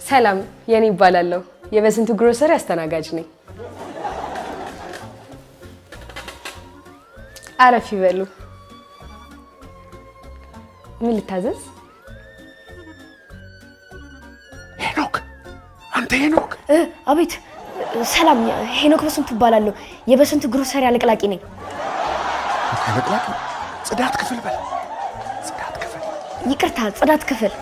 ሰላም የኔ ይባላለሁ የበስንቱ ግሮሰሪ አስተናጋጅ ነኝ አረፍ ይበሉ ምን ልታዘዝ ሄኖክ አንተ ሄኖክ አቤት ሰላም ሄኖክ በስንቱ ይባላለሁ የበስንቱ ግሮሰሪ አለቅላቂ ነኝ አለቅላቂ ጽዳት ክፍል በል ጽዳት ክፍል ይቅርታ ጽዳት ክፍል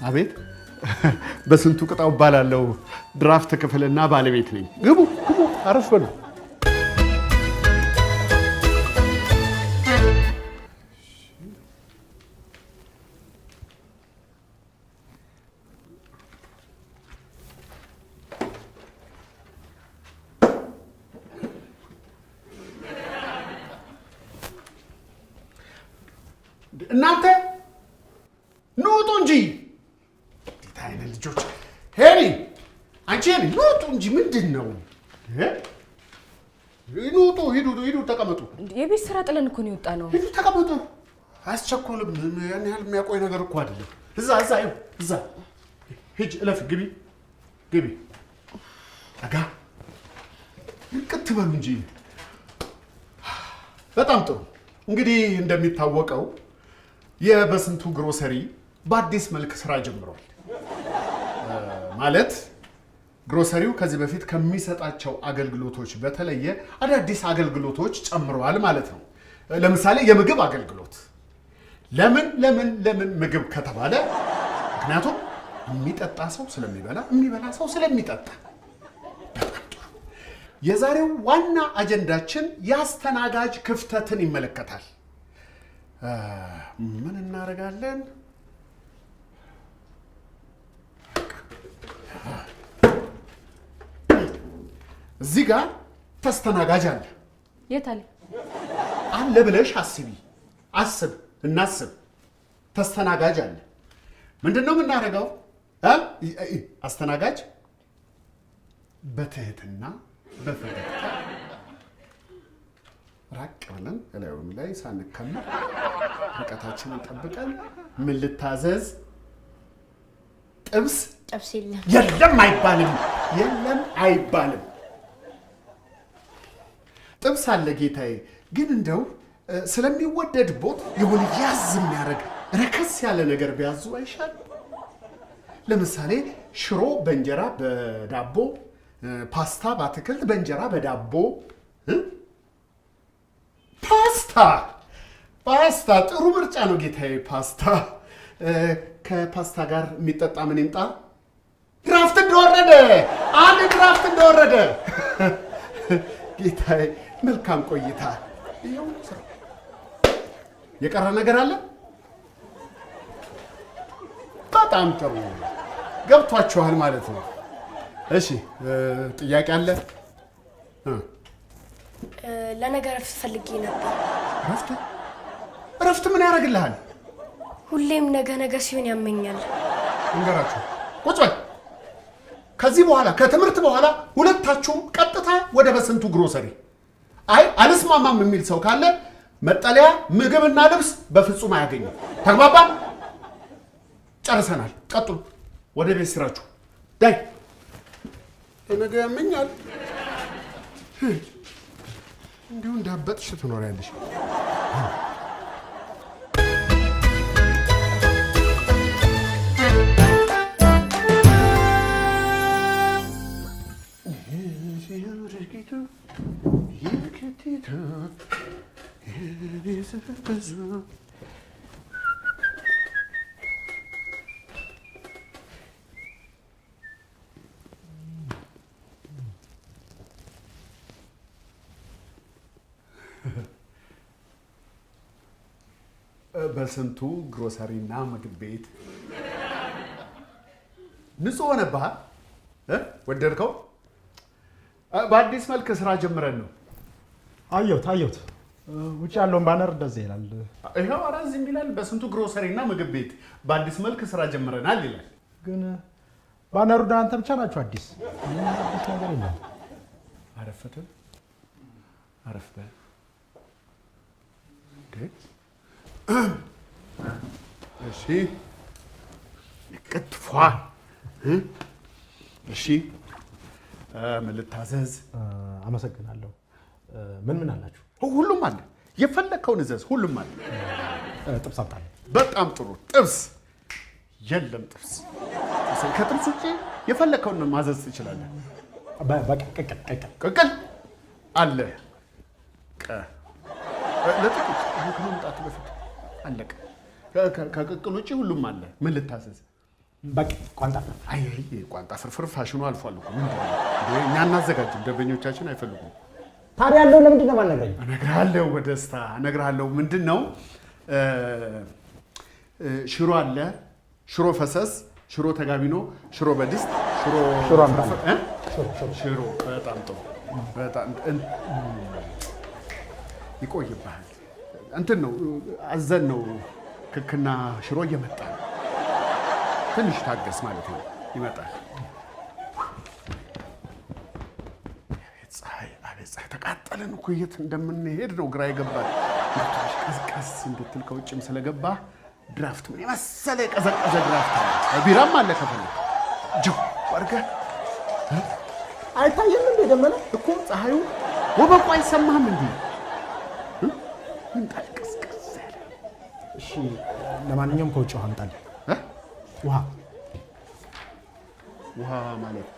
አቤት በስንቱ ቅጣው ባላለው ድራፍት ክፍልና ባለቤት ነኝ ግቡ ግቡ አረፍ በሉ እናንተ ኑጡ እንጂ ታይነ ልጆች ሄኒ አንቺ ሄኒ ኑጡ እንጂ ምንድነው ኑጡ ሂዱ ተቀመጡ የቤት ስራ ጥለን እኮ ነው የወጣ ነው ሂዱ ተቀመጡ አስቸኮልም ያን ያህል የሚያቆይ ነገር እኮ አይደለም እዛ ሂጅ እለፍ ግቢ አጋ ልቅት በሉ እንጂ በጣም ጥሩ እንግዲህ እንደሚታወቀው የበስንቱ ግሮሰሪ በአዲስ መልክ ስራ ጀምሯል ማለት ግሮሰሪው ከዚህ በፊት ከሚሰጣቸው አገልግሎቶች በተለየ አዳዲስ አገልግሎቶች ጨምረዋል ማለት ነው ለምሳሌ የምግብ አገልግሎት ለምን ምግብ ከተባለ ምክንያቱም የሚጠጣ ሰው ስለሚበላ የሚበላ ሰው ስለሚጠጣ የዛሬው ዋና አጀንዳችን ያስተናጋጅ ክፍተትን ይመለከታል ምን እናደርጋለን እዚህ ጋር ተስተናጋጅ አለ የት አለ ብለሽ እናስብ ተስተናጋጅ አለ ምንድነው የምናደርገው አስተናጋጅ በትህትና በፈገግታ ራቅ ብለን እላዩም ላይ ሳንከመር ርቀታችንን ጠብቀን ምን ልታዘዝ ጥብስ የለም አይባልም ጥብስ አለ ጌታዬ ግን እንደው ስለሚወደድ ቦት የሆነ ያዝ የሚያደርግ ረከስ ያለ ነገር ቢያዙ አይሻል ለምሳሌ ሽሮ በእንጀራ በዳቦ ፓስታ በአትክልት በእንጀራ በዳቦ ፓስታ ጥሩ ምርጫ ነው ጌታዬ ፓስታ ከፓስታ ጋር የሚጠጣ ምን ይምጣ ድራፍት እንደወረደ ጌታዬ መልካም ቆይታ የቀረ ነገር አለ በጣም ጥሩ ገብቷችኋል ማለት ነው እሺ ጥያቄ አለ ለነገር ፈልጌ ነበር ረፍት ምን ያደርግልሃል ሁሌም ነገ ሲሆን ያመኛል እንገራችሁ ቁጭ በል ከዚህ በኋላ ከትምህርት በኋላ ሁለታችሁም ቀጥታ ወደ በስንቱ ግሮሰሪ አልስማማም የሚል ሰው ካለ መጠለያ ምግብና ልብስ በፍጹም አያገኝም ተግባባን ጨርሰናል ቀጥሉ ወደ ቤት ስራችሁ ዳይ ነገ ያመኛል እንዲሁ እንዳበጥሽ ትኖሪያለሽ በስንቱ ግሮሰሪና ምግብ ቤት ንጹህ ሆነብህ ወደድከው በአዲስ መልክ ስራ ጀምረን ነው አየሁት ውጭ ያለውን ባነር እንደዚህ ይላል ይሄው አራዝ የሚላል በስንቱ ግሮሰሪና ምግብ ቤት በአዲስ መልክ ስራ ጀምረናል ይላል ግን ባነሩ ዳንተ ብቻ ናችሁ አዲስ ነገር የለም አረፈተ አረፈ እሺ ቅጥፏ እሺ ምን ልታዘዝ? አመሰግናለሁ። ምን አላችሁ? ሁሉም አለ። የፈለከውን እዘዝ። ሁሉም አለ። ጥብስ አምጣልኝ። በጣም ጥሩ። ጥብስ የለም። ጥብስ ከጥብስ ውጪ የፈለከውን ማዘዝ ትችላለህ። ቅቅል አለ። ለጥቂት ከመምጣቱ በፊት አለቀ። ከቅቅል ውጪ ሁሉም አለ። ምን ልታዘዝ? ቋንጣ። አይ ቋንጣ ፍርፍር ፋሽኑ አልፏል እኮ። ምንድን ነው እኛ እናዘጋጅም፣ ደንበኞቻችን አይፈልጉም። ታዲያ ያለው ለምንድን ነው የማልነግረኝ? እነግርሃለሁ፣ በደስታ እነግርሃለሁ። ምንድን ነው ሽሮ አለ፣ ሽሮ ፈሰስ፣ ሽሮ ተጋቢኖ፣ ሽሮ በድስት፣ ሽሮ በጣም ጥሩ። በጣም ይቆይብሃል። እንትን ነው አዘን ነው ክክና ሽሮ እየመጣ ነው። ትንሽ ታገስ ማለት ነው። ይመጣል። አቤት ፀሐይ ተቃጠለን እኮ የት እንደምንሄድ ነው ግራ ይገባል። ቀዝቀዝ እንድትል ከውጭም ስለገባ ድራፍት ምን የመሰለ የቀዘቀዘ ድራፍት አለ። ቢራም አለ ከፈለግ ጅው አድርገህ አይታየም እንደ ደመና እኮ ፀሐዩ ወበቁ አይሰማህም እንዴ? ምን ቀዝቀዝ ያለ። እሺ ለማንኛውም ከውጭ ውሃ አምጣልኝ። ውሃ ማለት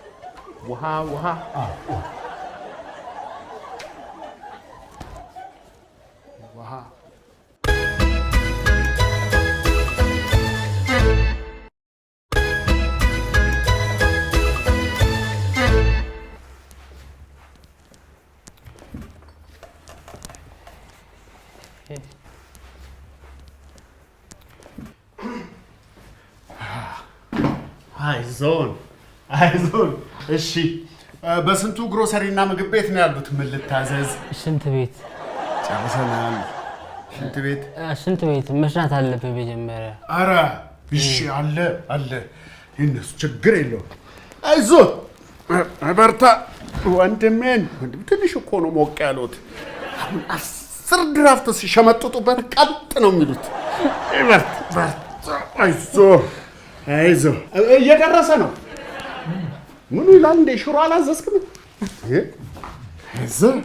ውሃ አይዞን። እሺ በስንቱ ግሮሰሪና ምግብ ቤት ነው ያሉት? ምን ልታዘዝ? ሽንት ቤት ጨርሰናል። ሽንት ቤት መስራት አለብህ መጀመሪያ። ኧረ እሺ አለ የእነሱ ችግር የለውም። አይዞህ በርታ ወንድሜን። ትንሽ እኮ ነው ሞቅ ያሉት። አሁን 10 ድራፍት ሲሸመጥጡበት ቀጥ ነው የሚሉት። አይዞህ እየደረሰ ነው። ምኑ ይላል እንደ ሽሮ አላዘዝክም? አይዞህ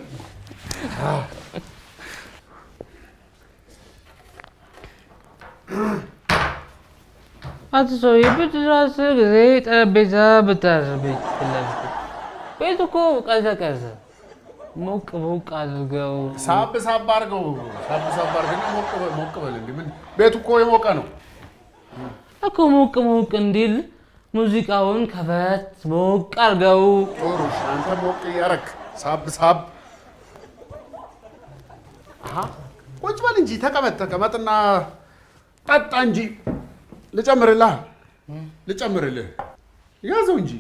አትሰው የብድራስ ጊዜ ጠረጴዛ ብታርቤት ቤት እኮ ቀዘቀዘ። ሞቅ አድርገው ሳብ አድርገው ሞቅ በል። እንደ ምን ቤቱ እኮ የሞቀ ነው እኮ። ሞቅ እንዲል ሙዚቃውን ከፈት ሞቅ አድርገው። ጥሩ አንተ ሞቅ እያደረክ ሳብ ቁጭ በል እንጂ ተቀመጥና ጠጣ እንጂ። ልጨምርልህ ያዘው እንጂ።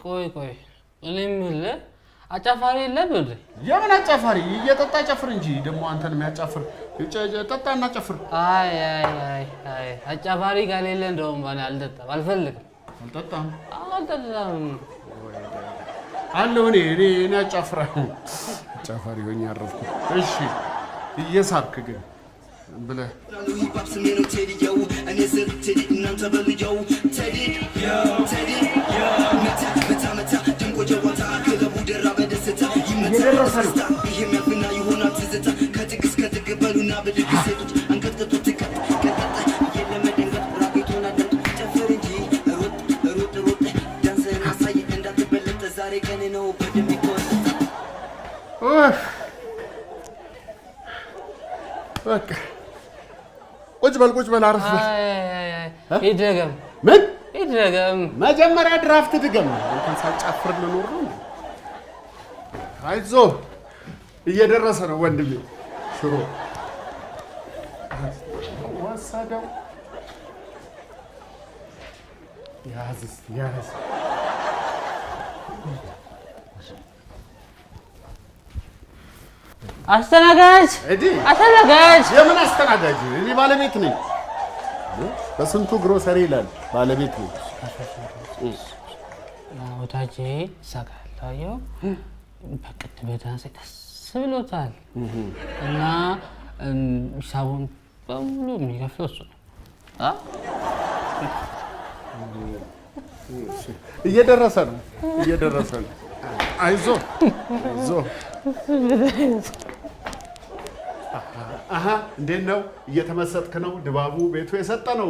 ቆይ እኔ የምልህ አጫፋሪ የለም እንዴ? የምን አጫፋሪ? እየጠጣ ጨፍር እንጂ ደግሞ አንተን የሚያጫፍር ጠጣና ጨፍር። አይ አጫፋሪ ከሌለ እንደውም እኔ አልጠጣም፣ አልፈልግም። አልጠጣም አለሁ እኔ አጫፍራለሁ። አጫፋሪ ሆኜ አረፍኩ። እሺ እየሳብክ ግን ብለህ በቃ ቁጭ በል አረፍ በል። ይደገም ምን ይደገም? መጀመሪያ ድራፍት ድገም። እንትን ሳልጨፍር ልኖር ነው። አይዞህ እየደረሰ ነው ወንድሜ። ሽሮ ወሰደው። ያዝ አስተናጋጅ። የምን አስተናጋጅ? እኔ ባለቤት ነኝ። በስንቱ ግሮሰሪ ይላል ባለቤት ነኝ። ወዳጄ ሰጋላየው በቅድ በዳንስ ደስ ብሎታል እና ሂሳቡን በሙሉ የሚከፍለው እሱ ነው። እየደረሰ ነው። አይዞህ እንዴት ነው? እየተመሰጥክ ነው? ድባቡ ቤቱ የሰጠ ነው?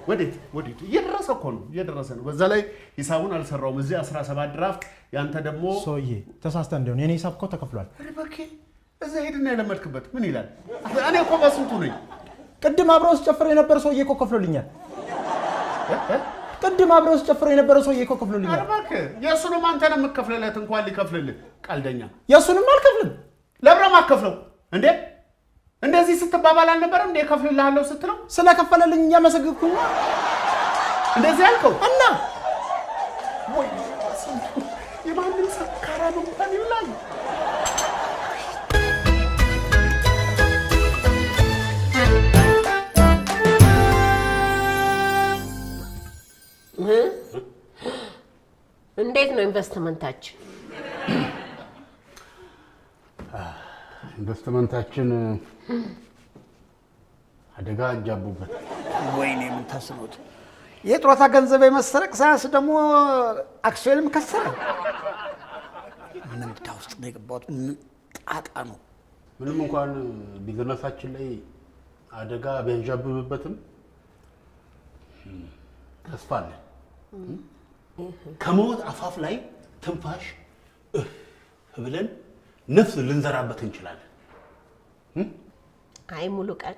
ወዴት? እየደረሰ ነው። በዛ ላይ ሂሳቡን አልሰራውም። እዚህ 17 ድራፍት፣ ያንተ ደግሞ ሰውዬ ተሳስተ እንደሆነ የኔ ሂሳብ እኮ ተከፍሏል። እዛ ሄድና የለመድክበት ምን ይላል? እኔ እኮ በስንቱ ነኝ። ቅድም አብረው ሲጨፍር የነበረ ሰውዬ እኮ ከፍሎልኛል። የእሱንም አንተ ነው የምትከፍልለት፣ እንኳን ሊከፍልልህ ቀልደኛ። የእሱንም አልከፍልም። ለብረም አከፍለው እንዴ? እንደዚህ ስትባባል አልነበረም እንዴ? ከፍልልሃለሁ ስትለው ስለከፈለልኝ እያመሰግንኩኝ እንደዚህ ያልከው እና ወይ የማንም ሰካራ ነው እንኳን ይውላል። እንዴት ነው ኢንቨስትመንታችን? ኢንቨስትመንታችን አደጋ አጃቡበት። ወይኔ ምን ታስኖት የጥሮታ ገንዘብ የመሰረቅ ሳያንስ ደግሞ አክሲዮንም ከሰረ። ምን ታውስጥ ነው የገባሁት? ጣጣ ነው። ምንም እንኳን ቢዝነሳችን ላይ አደጋ ቢያንዣብብበትም ተስፋ አለ። ከሞት አፋፍ ላይ ትንፋሽ ብለን ነፍስ ልንዘራበት እንችላለን። አይ ሙሉ ቀን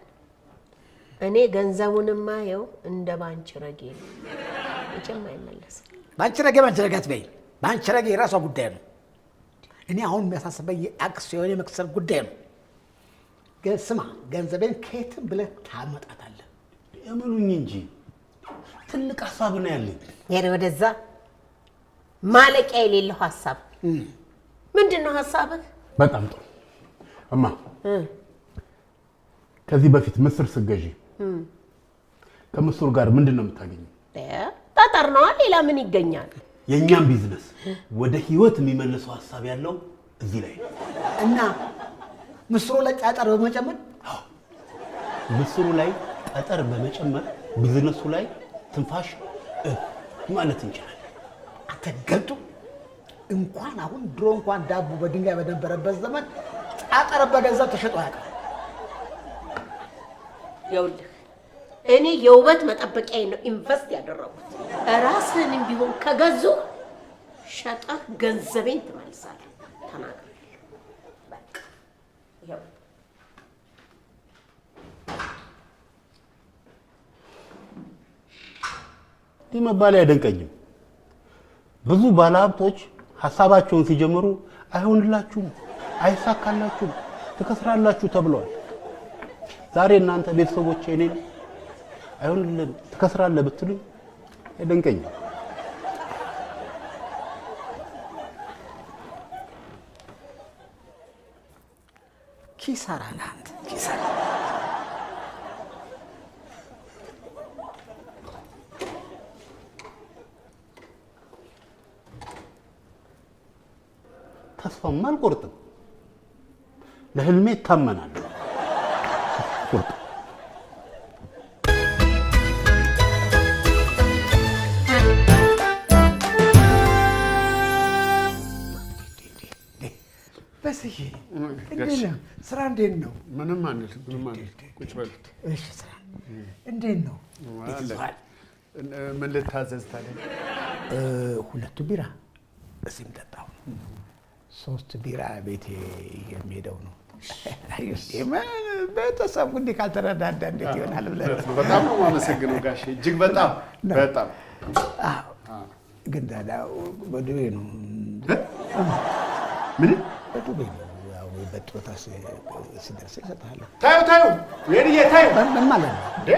እኔ ገንዘቡን ማየው እንደ ባንቺ ረጌ ነው። መቼም አይመለስም። ባንቺ ረጌ አትበይ። ባንቺ ረጌ የራሷ ጉዳይ ነው። እኔ አሁን የሚያሳስበኝ የአክሲዮን የመክሰር ጉዳይ ነው። ስማ፣ ገንዘቤን ከየትም ብለህ ታመጣታለህ። እመኑኝ እንጂ ትልቅ ሀሳብ ነው ያለኝ። ሄደ ወደዛ ማለቂያ የሌለው ሀሳብ። ምንድን ነው ሀሳብህ? በጣም ጥሩ እማ፣ ከዚህ በፊት ምስር ስገዢ ከምስሩ ጋር ምንድን ነው የምታገኘው? ጠጠር ነዋ። ሌላ ምን ይገኛል? የእኛም ቢዝነስ ወደ ህይወት የሚመልሰው ሀሳብ ያለው እዚህ ላይ ነው። እና ምስሩ ላይ ጠጠር በመጨመር ምስሩ ላይ ጠጠር በመጨመር ቢዝነሱ ላይ ትንፋሽ ማለት እንችላለን። አትገልጡ። እንኳን አሁን ድሮ እንኳን ዳቦ በድንጋይ በነበረበት ዘመን ጠጠር በገንዘብ ተሸጦ ያውቃል። ይኸውልህ እኔ የውበት መጠበቂያ ነው ኢንቨስት ያደረኩት። ራስህንም ቢሆን ከገዙ ሸጠህ ገንዘቤን ትመልሳለህ። ተናገር። በቃ ይኸው ይህ መባል አይደንቀኝም። ብዙ ባለሀብቶች ሀሳባቸውን ሲጀምሩ አይሆንላችሁም፣ አይሳካላችሁም፣ ትከስራላችሁ ተብለዋል። ዛሬ እናንተ ቤተሰቦች እኔን አይሆንልህም፣ ትከስራለህ ብትሉኝ አይደንቀኝም። ኪሳራ ነህ አንተ፣ ኪሳራ። ተስፋም አልቆርጥም፣ ለህልሜ እታመናለሁ። በስዬ እንዴት ነው ስራ? እንዴት ነው? ምንም አንል ቁጭ በል። እሺ ስራ እንዴት ነው? ምን ልታዘዝ ታዲያ? 2 ቢራ እዚህም ጠጣሁ። 3 ቢራ ቤቴ የሚሄደው ነው። ቤተሰብ እንዲህ ካልተረዳዳ እንዴት ይሆናል ብለህ ነው። በጣም ነው የማመሰግነው ጋሼ፣ እጅግ በጣም በጣም። ግን ታዲያ በዱቤ ነው። ምን በዱቤ ነው? ያው በጥሮታ ሲደርስ እሰጥሃለሁ። ታዩ ወይኔ ታዩ። ምን ማለት ነው እንዴ?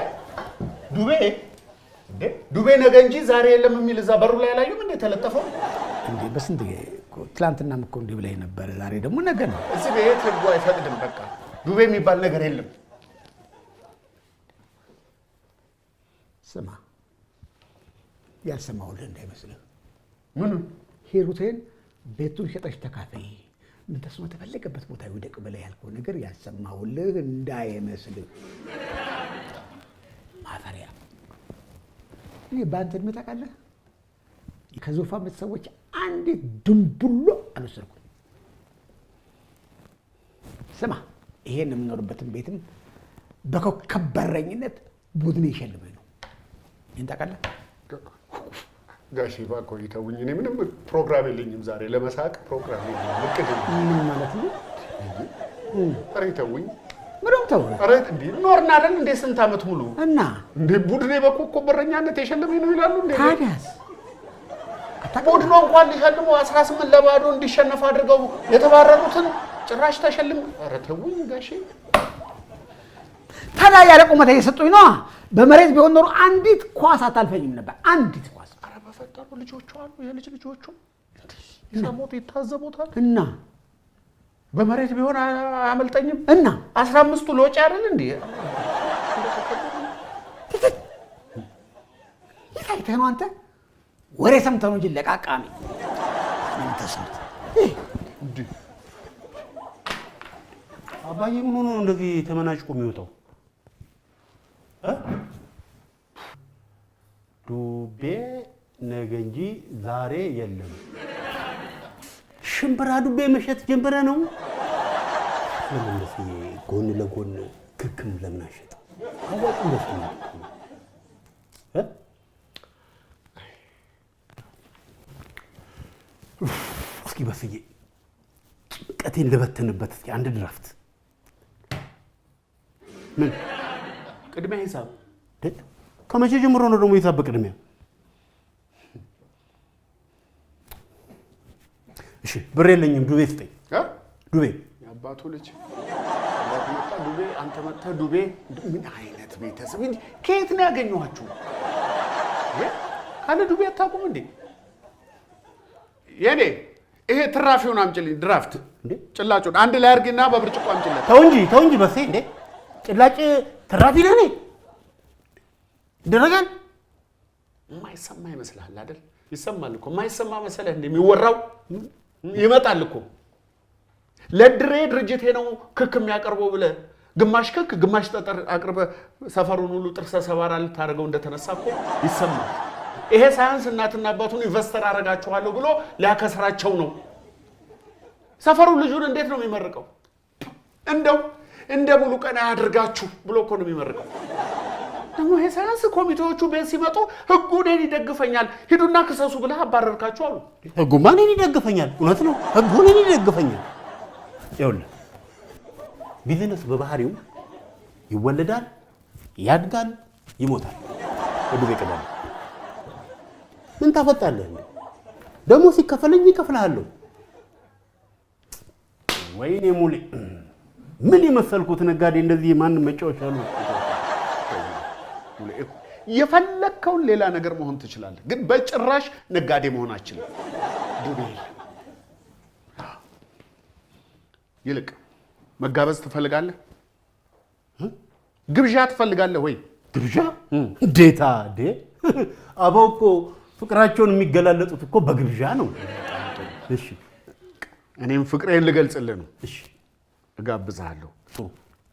ዱቤ ነገ እንጂ ዛሬ የለም የሚል እዛ በሩ ላይ አላየሁም እንዴ ተለጠፈው? እንዴ በስንት ትላንትናም እኮ እንዲህ ብለኸኝ ነበር። ዛሬ ደግሞ ነገ ነው። እዚህ ቤት ህጉ አይፈቅድም። በቃ ዱቤ የሚባል ነገር የለም። ስማ፣ ያልሰማሁልህ እንዳይመስልህ። ምን? ሂሩቴን ቤቱን ሸጠሽ ተካፈይ፣ ተስማ ተፈለገበት ቦታ ይወደቅ በላይ ያልከው ነገር ያሰማውልህ እንዳይመስልህ ማፈሪያ እኔ ባንተ እድሜ ታውቃለህ ከዙፋን ቤተሰቦች አንዲት ድንቡሎ አልወሰድኩም ስማ ይሄን የምኖርበትን ቤትም በኮከብ በረኝነት ቡድን ይሸልመኝ ነው ይሄን ታውቃለህ ጋሼ እባክዎ ይተውኝ እኔ ምንም ፕሮግራም የለኝም ዛሬ ለመሳቅ ፕሮግራም የለኝም እቅድ ምን ማለት ነው ኧረ ይተውኝ ምንም ተው ኧረ እንዴ ኖርና አይደል እንዴ ስንት ዓመት ሙሉ እና እንዴ ቡድኔ በኮከብ በረኛነት የሸለመኝ ነው ይላሉ እንዴ ታዲያስ ቡድኑ እንኳን ሊሸልሙ 18 ለባዶ እንዲሸነፍ አድርገው የተባረሩትን ጭራሽ ተሸልም ኧረ ተውኝ ጋሼ ታዲያ ያለ ቁመት እየሰጡኝ ነው በመሬት ቢሆን ኖሮ አንዲት ኳስ አታልፈኝም ነበር አንዲት ኳስ ኧረ በፈጠሩ ልጆቹ አሉ የልጅ ልጆቹ ይሰሙት ይታዘቡታል እና በመሬት ቢሆን አያመልጠኝም እና 15ቱ ለውጭ አይደል እንዴ ይታይተህ ነው አንተ ወሬ ሰምተህ ነው እንጂ ለቃቃሚ ምን ተሰምቶ እንዴ አባዬ ምን ሆኖ እንደዚህ ተመናጭቆ የሚወጣው ዱቤ ነገ እንጂ ዛሬ የለም ሽምብራ ዱቤ መሸጥ ጀምረ ነው ለምን እንደዚህ ጎን ለጎን ክክም ለምን አሸጠ አዋጭ እንደዚህ ነው እስኪ በስዬ ጭንቀቴን ልበትንበት እስኪ አንድ ድራፍት ምን ቅድሚያ ሂሳብ ከመቼ ጀምሮ ነው ደግሞ ሂሳብ በቅድሚያ እሺ ብር የለኝም ዱቤ ስጠኝ ዱቤ የአባቱ ልጅ ዱቤ አንተ መጥተህ ዱቤ ምን አይነት ቤተሰብ እንዴ ከየት ነው ያገኘኋችሁ ካለ ዱቤ አታውቁም እንዴ የኔ ይሄ ትራፊውን አምጪልኝ ድራፍት እንዴ ጭላጩን አንድ ላይ አድርጊና በብርጭቆ አምጪልኝ ተው እንጂ በሴ እንዴ ጭላጭ ትራፊ ነህ ይደረጋል የማይሰማ ይመስልሃል አይደል ይሰማል እኮ የማይሰማ መሰለህ እንደሚወራው ይመጣል እኮ ለድሬ ድርጅቴ ነው ክክ የሚያቀርበው ብለህ ግማሽ ክክ ግማሽ ጠጠር አቅርበ ሰፈሩን ሁሉ ጥርሰ ሰባራ ልታደርገው እንደተነሳ እኮ ይሰማል ይሄ ሳይንስ እናትና አባቱን ኢንቨስተር አረጋቸዋለሁ ብሎ ሊያከስራቸው ነው ሰፈሩ ልጁን እንዴት ነው የሚመርቀው እንደው እንደ ሙሉ ቀን ያድርጋችሁ ብሎ እኮ ነው የሚመርቀው ደግሞ ይሄ ሳይንስ ኮሚቴዎቹ ቤት ሲመጡ ህጉ እኔን ይደግፈኛል ሂዱና ክሰሱ ብለህ አባረርካቸው አሉ ህጉማ እኔን ይደግፈኛል እውነት ነው ህጉ እኔን ይደግፈኛል ይኸውልህ ቢዝነስ በባህሪው ይወለዳል ያድጋል ይሞታል ወዱ ይቀዳል ምን ታፈጣለህ ደግሞ ሲከፈለኝ ይከፍልሃለሁ ወይኔ ሙሌ ምን የመሰልኩት ነጋዴ እንደዚህ ማን መጫወቻሉ የፈለከውን ሌላ ነገር መሆን ትችላለህ ግን በጭራሽ ነጋዴ መሆን አትችልም ዱቤ ይልቅ መጋበዝ ትፈልጋለህ ግብዣ ትፈልጋለህ ወይ ግብዣ ዴታ ዴ አባውኮ ፍቅራቸውን የሚገላለጡት እኮ በግብዣ ነው እሺ እኔም ፍቅሬን ልገልጽልህ ነው እሺ እጋብዝሃለሁ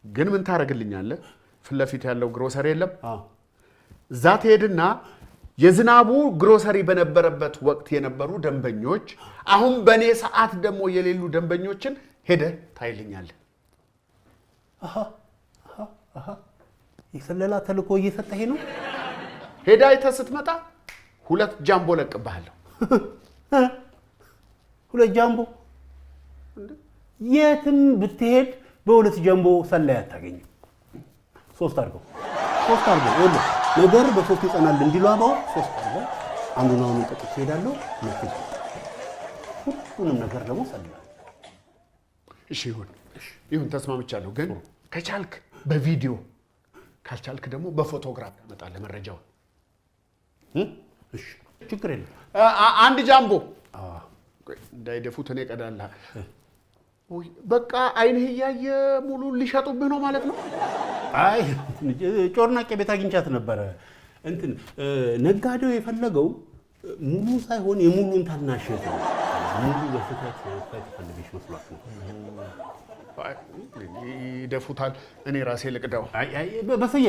ግን ምን ታረግልኛለህ ፍለፊት ያለው ግሮሰሪ የለም እዛ ትሄድና የዝናቡ ግሮሰሪ በነበረበት ወቅት የነበሩ ደንበኞች አሁን በኔ ሰዓት ደግሞ የሌሉ ደንበኞችን ሄደ ታይልኛለህ የሰለላ ተልኮ እየሰጠህ ነው ሄዳ አይተህ ስትመጣ ሁለት ጃምቦ ለቅብሃለሁ ሁለት ጃምቦ የትም ብትሄድ በሁለት ጃምቦ ሰላይ አታገኝም ሶስት አድርገው ይኸውልህ ነገር በሶስት ይጸናል እንዲሉ አባው ሶስት አድርገው አንዱን አሁን ጠጥቼ እሄዳለሁ ሁሉንም ነገር ደግሞ ሰላይ እሺ ይሁን ተስማምቻለሁ ግን ከቻልክ በቪዲዮ ካልቻልክ ደግሞ በፎቶግራፍ ያመጣል መረጃው እሺ ችግር የለም አንድ ጃምቦ እንዳይደፉት እኔ ቀዳለሁ ወይ በቃ አይንህ ያየ ሙሉ ሊሸጡብህ ነው ማለት ነው አይ ጮርናቄ ቤት አግኝቻት ነበር እንትን ነጋዴው የፈለገው ሙሉ ሳይሆን የሙሉን ታናሽ ነው ሙሉ በስህተት ሳይት ፈልገሽ መስሏት ነው። ይደፉታል። እኔ ራሴ ልቅዳው። በስዬ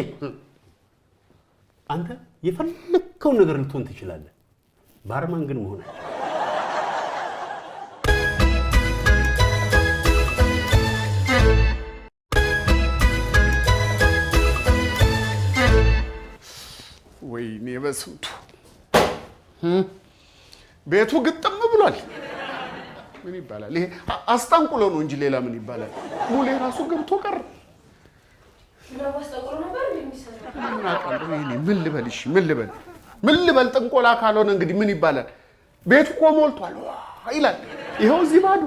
አንተ የፈለከውን ነገር ልትሆን ትችላለህ። ባርማን ግን መሆን ወይኔ በስንቱ ቤቱ ግጥም ብሏል። ምን ይባላል ይሄ? አስታንቁሎ ነው እንጂ ሌላ ምን ይባላል? ሙሌ ራሱ ገብቶ ቀረ። ምን ልበልሽ? ምን ልበል? ጥንቆላ ካልሆነ እንግዲህ ምን ይባላል? ቤቱ እኮ ሞልቷል ይላል። ይኸው እዚህ ባዶ።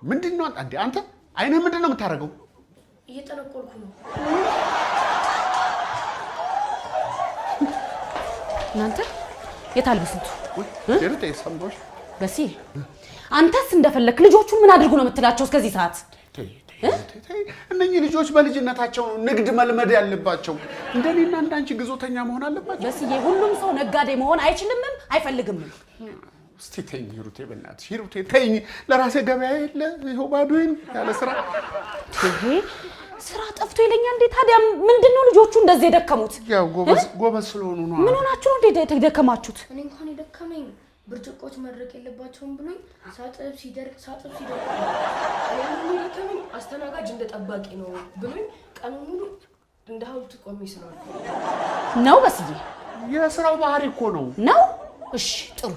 ምንድን ነው አንተ አይነህ ምንድን ነው የምታደርገው? እየጠነቆልኩ ነው። እናንተ የታል በስንቱ? ጀርቴ ሰምቶሽ በሲ አንተስ እንደፈለክ ልጆቹን ምን አድርጉ ነው የምትላቸው እስከዚህ ሰዓት? እነኚህ ልጆች በልጅነታቸው ንግድ መልመድ ያለባቸው እንደኔና እንዳንቺ ግዞተኛ መሆን አለባቸው። በስዬ ሁሉም ሰው ነጋዴ መሆን አይችልምም አይፈልግምም። እስቲ ተይኝ ሂሩቴ፣ በእናትሽ ሂሩቴ ተይኝ። ለራሴ ገበያ የለ ይኸው ባዶዬን ያለ ስራ። ስራ ጠፍቶ ይለኛል እንዴ? ታዲያ ምንድነው ልጆቹ እንደዚህ የደከሙት? ያው ጎበዝ ስለሆኑ ነው። ምን ሆናችሁ ነው እንዴ የደከማችሁት? እኔ እንኳን የደከመኝ ብርጭቆች መድረቅ የለባቸውም ብሎኝ ሳጥብ ሲደርቅ እኔ የደከመኝ አስተናጋጅ እንደ ጠባቂ ነው ብሎኝ ቀኑን ሙሉ እንደ ሀውልት ቆሜ ስላልኩ ነው። በስዬ የስራው ባህሪ እኮ ነው። እሺ ጥሩ።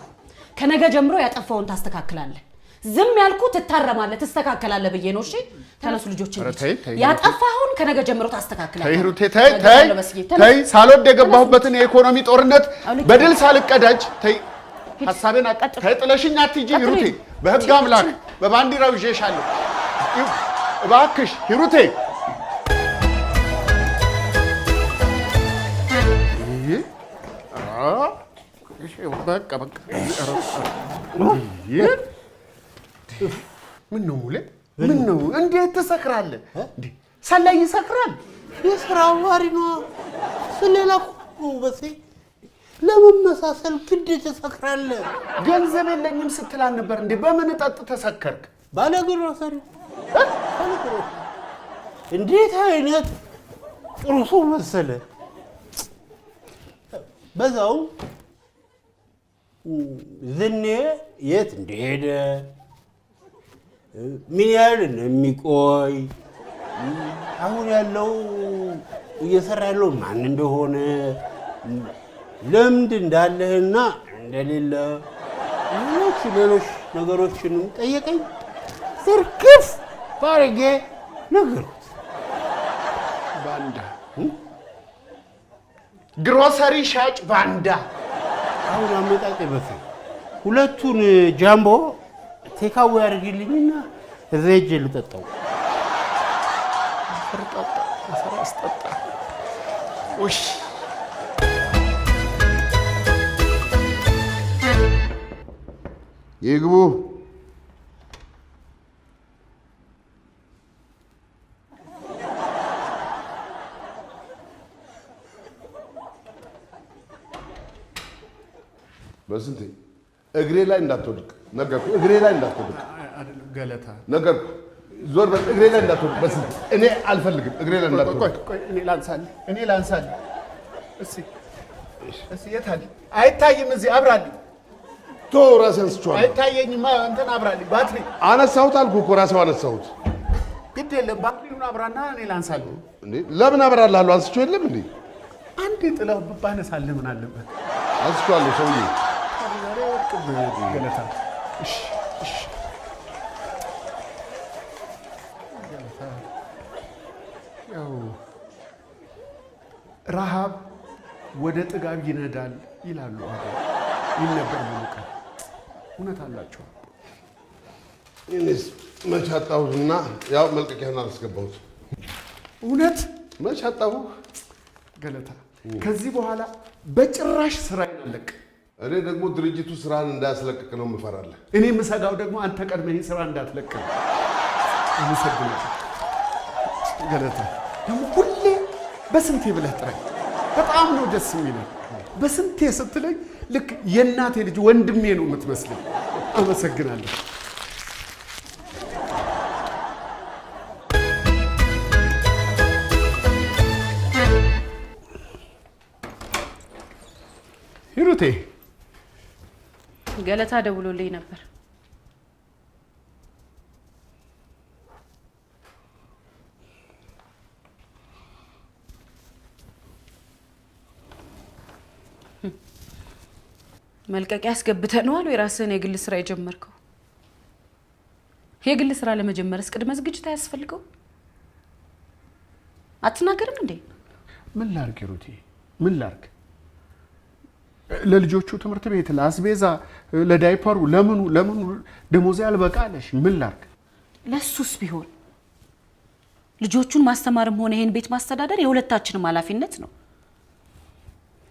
ከነገ ጀምሮ ያጠፋውን ታስተካክላለህ። ዝም ያልኩ ትታረማለህ፣ ትስተካከላለህ ብዬ ነው። እሺ ተነሱ ልጆች፣ ያጠፋውን ከነገ ጀምሮ ታስተካክላለህ። ሂሩቴ ተይ፣ ሳልወድ የገባሁበትን የኢኮኖሚ ጦርነት በድል ሳልቀዳጅ ተይ። ሐሳቤን ተይ፣ ጥለሽኝ አትሂጂ ሂሩቴ። በህግ አምላክ በባንዲራው ይዤሻለሁ። እባክሽ ሂሩቴ። በቃ ምን ነው ሙሌ? ምን ነው? እንዴት ትሰክራለህ? ሰላይ ይሰክራል። የስራው ባህሪ ነው። ስለላ በሴ ለመመሳሰል ግድ ትሰክራለህ። ገንዘብ የለኝም ስትላል ነበር እንዴ? በምን ጠጥ ተሰከርክ? ባለግሮ ሰሪ እንዴት አይነት ጥሩ ሰው መሰለ። በዛው ዝኔ የት እንደሄደ ምን ያህል እንደሚቆይ አሁን ያለው እየሰራ ያለው ማን እንደሆነ ልምድ እንዳለህና እንደሌለ ሌሎች ነገሮችንም ጠየቀኝ። ዝርግፍ ባረጌ ነገሩት። ባንዳ ግሮሰሪ ሻጭ ባንዳ። አሁን አመጣጤ በፊት ሁለቱን ጃምቦ ቴካዌ ያድርግልኝና እዛ ሄጄ ልጠጣው። አስጠጣ። ይግቡ። በስንቴ እግሬ ላይ እንዳትወድቅ ነገርኩህ። እግሬ ላይ እንዳትወድቅ ገለታ ነገርኩህ። ዞር በል። እግሬ ላይ እንዳትወድቅ በስንቴ። እኔ አልፈልግም። እግሬ ላይ እንዳትወድቅ። ቆይ እኔ ላንሳልህ። እስኪ የት አለ? አይታይም። እዚህ አብራልኝ። ቶ ራሴ አንስቼዋለሁ። አይታየኝማ። እንትን አብራልኝ። ባትሪ አነሳሁት አልኩህ እኮ ራሴው አነሳሁት። ግድ የለም። ባትሪውን አብራና እኔ ላንሳልህ። እንዴ ለምን አበራልሃለሁ? አንስቼው የለም እንዴ? አንዴ ጥለው ባነሳልህ ምን አለበት? አንስቼዋለሁ ሰውዬ። ገለታ ያው ረሃብ ወደ ጥጋብ ይነዳል ይላሉ። ይህ ነበር ሙሉቀ። እውነት አላቸው። እኔስ መች አጣሁትና ያው መልቀቂያን አላስገባሁት። እውነት መች አጣሁ። ገለታ ከዚህ በኋላ በጭራሽ ስራዬን አልለቅም። እኔ ደግሞ ድርጅቱ ስራን እንዳያስለቅቅ ነው የምፈራለህ። እኔ የምሰጋው ደግሞ አንተ ቀድመህ ስራ እንዳትለቅም። አመሰግናለሁ ገለታ። ደግሞ ሁሌ በስንቴ ብለህ ጥራኝ። በጣም ነው ደስ የሚለኝ። በስንቴ ስትለኝ ልክ የእናቴ ልጅ ወንድሜ ነው የምትመስለኝ። አመሰግናለሁ። ሂሩቴ ገለታ ደውሎልኝ ነበር። መልቀቂያ አስገብተነዋል ወይ ራስህን የግል ስራ የጀመርከው? የግል ስራ ለመጀመርስ ቅድመ ዝግጅት አያስፈልገው? አትናገርም እንዴ? ምን ላርግ ሂሩቴ? ምን ላርግ? ለልጆቹ ትምህርት ቤት፣ ለአስቤዛ፣ ለዳይፐሩ፣ ለምኑ ደሞዜ አልበቃለሽ። ምን ላርግ? ለሱስ ቢሆን ልጆቹን ማስተማርም ሆነ ይሄን ቤት ማስተዳደር የሁለታችንም ኃላፊነት ነው።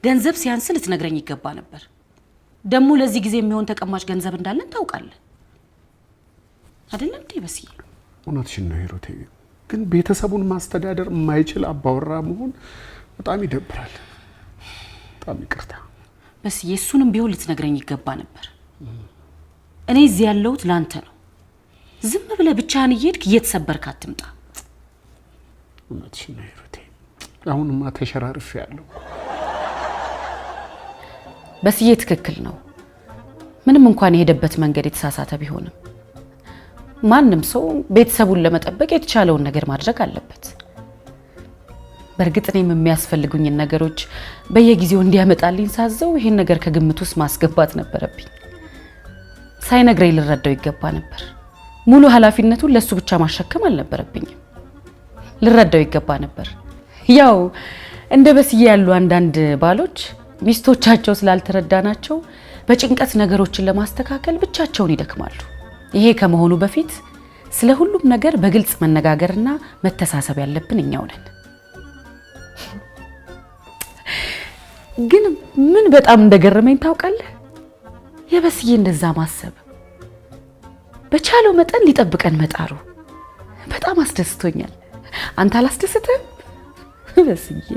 ገንዘብ ሲያንስ ልትነግረኝ ይገባ ነበር። ደግሞ ለዚህ ጊዜ የሚሆን ተቀማጭ ገንዘብ እንዳለን ታውቃለህ አይደለም እንዴ? በስዬ እውነትሽን ነው ሂሩቴ። ግን ቤተሰቡን ማስተዳደር የማይችል አባወራ መሆን በጣም ይደብራል። በጣም ይቅርታ በስዬ። እሱንም ቢሆን ልትነግረኝ ይገባ ነበር። እኔ እዚህ ያለሁት ላንተ ነው። ዝም ብለህ ብቻህን እየሄድክ እየተሰበርክ አትምጣ። እውነትሽን ነው ሂሩቴ። አሁንማ ተሸራርፌያለሁ። በስዬ ትክክል ነው። ምንም እንኳን የሄደበት መንገድ የተሳሳተ ቢሆንም ማንም ሰው ቤተሰቡን ለመጠበቅ የተቻለውን ነገር ማድረግ አለበት። በእርግጥ እኔም የሚያስፈልጉኝን ነገሮች በየጊዜው እንዲያመጣልኝ ሳዘው ይሄን ነገር ከግምት ውስጥ ማስገባት ነበረብኝ። ሳይነግረኝ ልረዳው ይገባ ነበር። ሙሉ ኃላፊነቱን ለሱ ብቻ ማሸከም አልነበረብኝም። ልረዳው ይገባ ነበር። ያው እንደ በስዬ ያሉ አንዳንድ ባሎች ሚስቶቻቸው ስላልተረዳናቸው በጭንቀት ነገሮችን ለማስተካከል ብቻቸውን ይደክማሉ። ይሄ ከመሆኑ በፊት ስለ ሁሉም ነገር በግልጽ መነጋገርና መተሳሰብ ያለብን እኛው ነን። ግን ምን በጣም እንደገረመኝ ታውቃለህ? የበስዬ እንደዛ ማሰብ፣ በቻለው መጠን ሊጠብቀን መጣሩ በጣም አስደስቶኛል። አንተ አላስደስትህም በስዬ?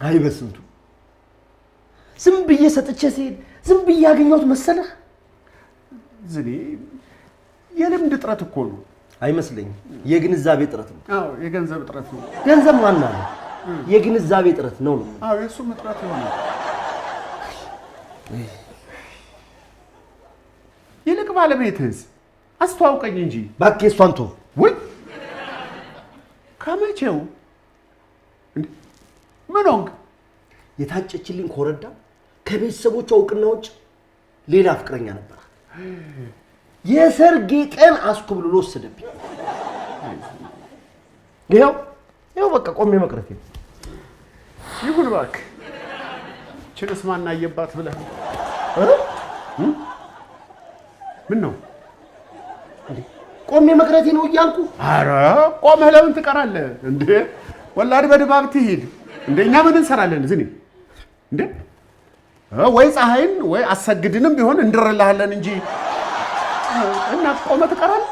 አይ በስንቱ ዝም ብዬ ሰጥቼ ሲሄድ ዝም ብዬ ያገኘሁት መሰለህ? ዝኔ የልምድ እጥረት እኮ ነው። አይመስለኝም። የግንዛቤ እጥረት ነው። አዎ የገንዘብ እጥረት ነው። ገንዘብ ማን አለ? የግንዛቤ እጥረት ነው ነው። አዎ የእሱም እጥረት ይሆናል። ይልቅ ባለቤትህስ አስተዋውቀኝ እንጂ እባክህ። እሷን ተው። ወይ ከመቼው ምን ሆንክ? የታጨችልኝ ኮረዳ ከቤተሰቦቿ እውቅና ውጭ ሌላ ፍቅረኛ ነበር። የሰርጌ ቀን አስኮብልሎ ወሰደብኝ። ይኸው በቃ ቆሜ መቅረቴ ነው። ይሁን እባክህ። ችንስ ማን አየባት ብለህ ምን ነው ቆሜ መቅረቴ ነው እያልኩ? ኧረ ቆመህ ለምን ትቀራለህ እንዴ? ወላድ በድባብ ትሂድ። እንደኛ ምን እንሰራለን ዝኔ? እንዴ ወይ ፀሐይን ወይ አሰግድንም ቢሆን እንድርልሃለን እንጂ እና ቆመህ ትቀራለህ?